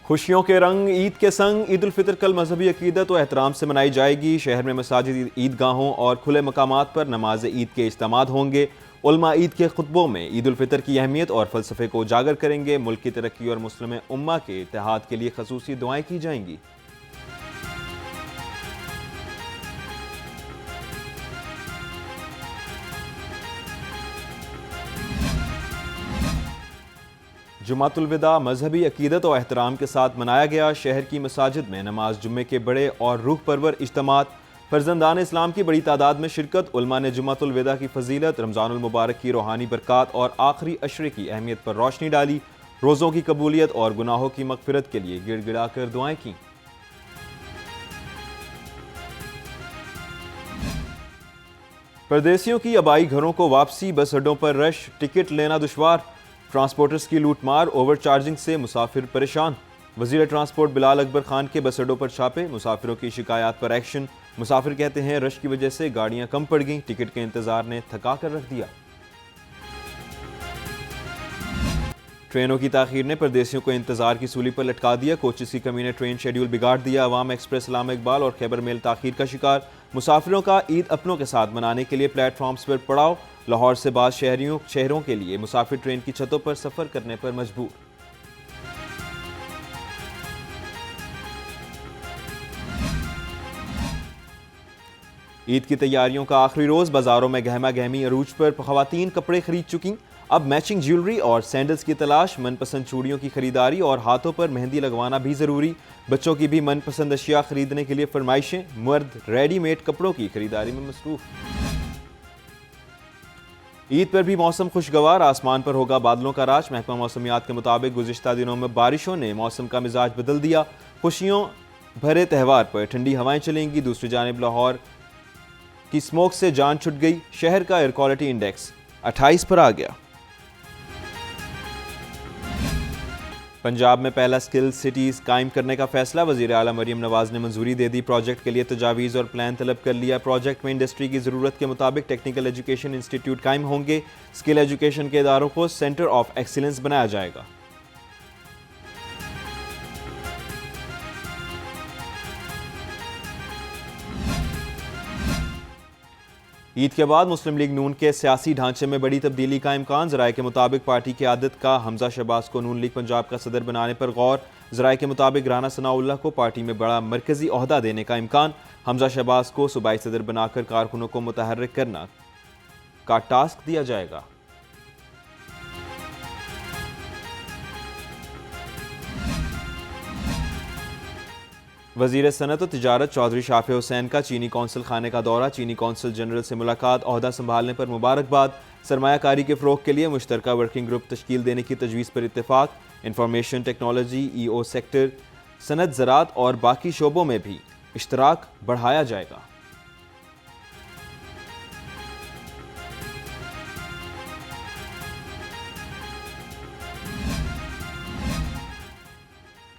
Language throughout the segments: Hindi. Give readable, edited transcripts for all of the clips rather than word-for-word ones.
खुशियों के रंग ईद के संग ईद उल फितर कल मजहबी अकीदत व एहतराम से मनाई जाएगी। शहर में मसाजिद, ईदगाहों और खुले मकामात पर नमाज ईद के इज्तिमात होंगे। उलमा ईद के खुतबों में ईद उल फितर की अहमियत और फ़लसफ़े को उजागर करेंगे। मुल्क की तरक्की और मुस्लिम उम्मा के इत्तेहाद के लिए खसूसी दुआएं की जाएंगी। जुमातुल विदा मजहबी अकीदत और एहतराम के साथ मनाया गया। शहर की मसाजिद में नमाज जुम्मे के बड़े और रूह परवर इज्तिमात, फर्जंदान इस्लाम की बड़ी तादाद में शिरकत, उलमा ने जुमातुल विदा की फजीलत, रमज़ानुल मुबारक की रूहानी बरक़ात और आखिरी अशरे की अहमियत पर रोशनी डाली। रोज़ों की कबूलियत और गुनाहों की मग़फ़िरत के लिए गिड़गिड़ा कर दुआएं की। परदेसियों की आबाई घरों को वापसी, बस अड्डों पर रश, टिकट लेना दुश्वार, ट्रांसपोर्टर्स की लूटमार, ओवर चार्जिंग से मुसाफिर परेशान। वज़ीर ट्रांसपोर्ट बिलाल अकबर खान के बस अड्डों पर छापे, मुसाफिरों की शिकायत पर एक्शन। मुसाफिर कहते हैं रश की वजह से गाड़ियां कम पड़ गईं, टिकट के इंतजार ने थका कर रख दिया। ट्रेनों की ताखीर ने परदेसियों को इंतजार की सूली पर लटका दिया। कोचेस की कमी ने ट्रेन शेड्यूल बिगाड़ दिया। अवाम एक्सप्रेस, इलामा इकबाल और खैबर मेल ताखीर का शिकार। मुसाफिरों का ईद अपनों के साथ मनाने के लिए प्लेटफॉर्म्स पर पड़ाव। लाहौर से बाद शहरों के लिए मुसाफिर ट्रेन की छतों पर सफर करने पर मजबूर। ईद की तैयारियों का आखिरी रोज, बाजारों में गहमा गहमी अरूज पर। खवातीन कपड़े खरीद चुकी, अब मैचिंग ज्वेलरी और सैंडल्स की तलाश। मनपसंद चूड़ियों की खरीदारी और हाथों पर मेहंदी लगवाना भी जरूरी। बच्चों की भी मनपसंद अशिया खरीदने के लिए फरमाइशें। मर्द रेडीमेड कपड़ों की खरीदारी में मसरूफ। ईद पर भी मौसम खुशगवार, आसमान पर होगा बादलों का राज। महकमा मौसमियात के मुताबिक गुज़िश्ता दिनों में बारिशों ने मौसम का मिजाज बदल दिया। खुशियों भरे त्यौहार पर ठंडी हवाएं चलेंगी। दूसरी जानिब लाहौर की स्मोक से जान छुट गई। शहर का एयर क्वालिटी इंडेक्स 28 पर आ गया। पंजाब में पहला स्किल सिटीज कायम करने का फैसला, वज़ीर आला मरियम नवाज ने मंजूरी दे दी। प्रोजेक्ट के लिए तजावीज़ और प्लान तलब कर लिया। प्रोजेक्ट में इंडस्ट्री की ज़रूरत के मुताबिक टेक्निकल एजुकेशन इंस्टीट्यूट कायम होंगे। स्किल एजुकेशन के इदारों को सेंटर ऑफ एक्सीलेंस बनाया जाएगा। ईद के बाद मुस्लिम लीग नून के सियासी ढांचे में बड़ी तब्दीली का इम्कान। ज़राए के मुताबिक पार्टी की आदत का हमजा शहबाज को नून लीग पंजाब का सदर बनाने पर गौर। ज़राए के मुताबिक राना सनाउल्लाह को पार्टी में बड़ा मरकजी ओहदा देने का इम्कान। हमजा शहबाज को सूबाई सदर बनाकर कारकुनों को मुतहर्रिक करना का टास्क दिया जाएगा। वज़ीर सनत व तिजारत चौधरी शाफे हुसैन का चीनी कौंसल खाने का दौरा। चीनी कौंसल जनरल से मुलाकात, ओहदा संभालने पर मुबारकबाद। सरमायाकारी के फ़रोग़ के लिए मुश्तरका वर्किंग ग्रुप तश्कील देने की तजवीज़ पर इत्तेफाक। इंफॉर्मेशन टेक्नोलॉजी, EO सेक्टर, सनत, ज़राअत और बाकी शोबों में भी इश्तराक बढ़ाया जाएगा।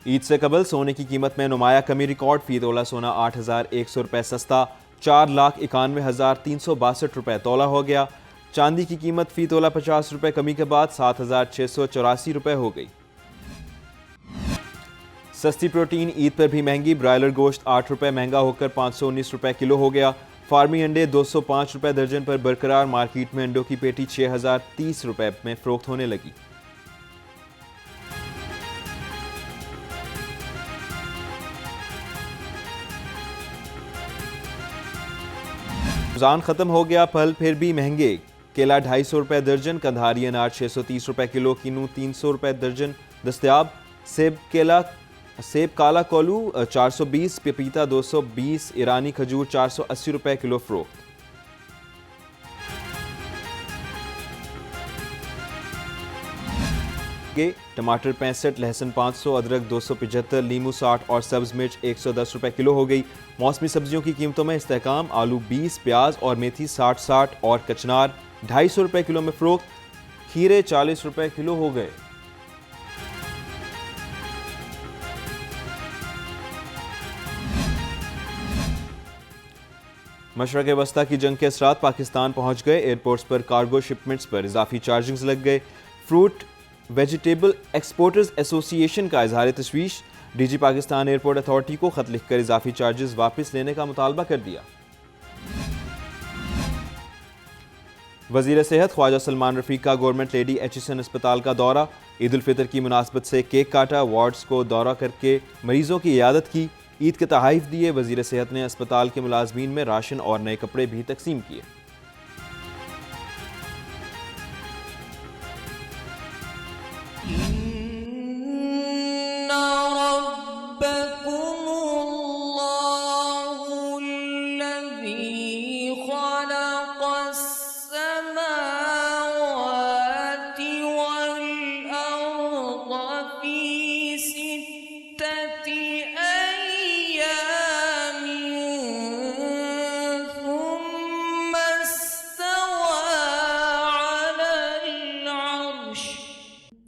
ईद से कबल सोने की कीमत में नुमाया कमी, रिकॉर्ड फी तोला सोना 8,100 रुपये सस्ता 4,91,362 रुपये तोला हो गया। चांदी की कीमत फी तोला 50 रुपये कमी के बाद 7,684 रुपये हो गई। सस्ती प्रोटीन ईद पर भी महंगी, ब्रायलर गोश्त 8 रुपये महंगा होकर 519 रुपये किलो हो गया। फार्मी अंडे 205 रुपये दर्जन पर बरकरार। मार्केट में अंडों की पेटी 6,030 रुपये में फरोख्त होने लगी। रमज़ान खत्म हो गया, फल फिर भी महंगे। केला 250 रुपये दर्जन, कंधारी अनार 630 रुपये किलो, किन्नू 300 रुपये दर्जन दस्तयाब। सेब काला कोलू 420, पपीता 220, ईरानी खजूर 480 रुपये किलो फरोख्त। टमाटर 65, लहसुन 500, अदरक 275, लीमू 60 और सब्ज मिर्च 110 रुपये किलो हो गई। मौसमी सब्जियों की कीमतों में इस्तेहकाम, आलू 20, प्याज और मेथी 60 और कचनार 250 रुपये किलो में फरोख्त। खीरे 40 रुपये किलो हो गए। मशरक़ वस्ता की जंग के असरात पाकिस्तान पहुंच गए। एयरपोर्ट्स पर कार्गो शिपमेंट्स पर इजाफी चार्जिंग्स लग गए। फ्रूट वेजिटेबल एक्सपोर्टर्स एसोसिएशन का इजहार तशवीश, डीजी पाकिस्तान एयरपोर्ट अथॉरिटी को खत लिखकर इजाफी चार्जेस वापस लेने का मुतालबा कर दिया। वजीर सेहत ख्वाजा सलमान रफीक का गवर्नमेंट लेडी एचएसएन अस्पताल का दौरा। ईद उल फितर की मुनासबत से केक काटा, वार्ड्स को दौरा करके मरीजों की इयादत की, ईद के तहाइफ दिए। वजीर सेहत ने अस्पताल के मुलाजमीन में राशन और नए कपड़े भी तकसीम किए।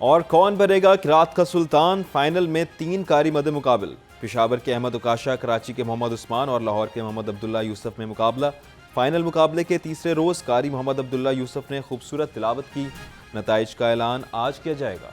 और कौन बनेगा किरात का सुल्तान, फाइनल में 3 कारी मद मुकाबिल। पेशावर के अहमद उकाशा, कराची के मोहम्मद उस्मान और लाहौर के मोहम्मद अब्दुल्ला यूसुफ में मुकाबला। फाइनल मुकाबले के तीसरे रोज कारी मोहम्मद अब्दुल्ला यूसुफ ने खूबसूरत तिलावत की। नताइज का ऐलान आज किया जाएगा।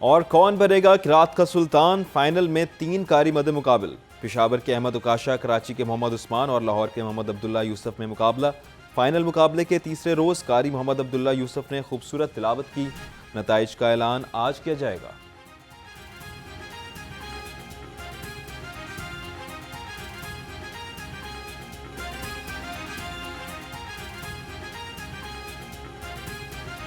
और कौन बनेगा किरात का सुल्तान, फाइनल में 3 कारी मद मुकाबिल। पेशावर के अहमद उकाशा, कराची के मोहम्मद उस्मान और लाहौर के मोहम्मद अब्दुल्ला यूसुफ में मुकाबला। फाइनल मुकाबले के तीसरे रोज कारी मोहम्मद अब्दुल्ला यूसुफ ने खूबसूरत तिलावत की। नताइज का ऐलान आज किया जाएगा।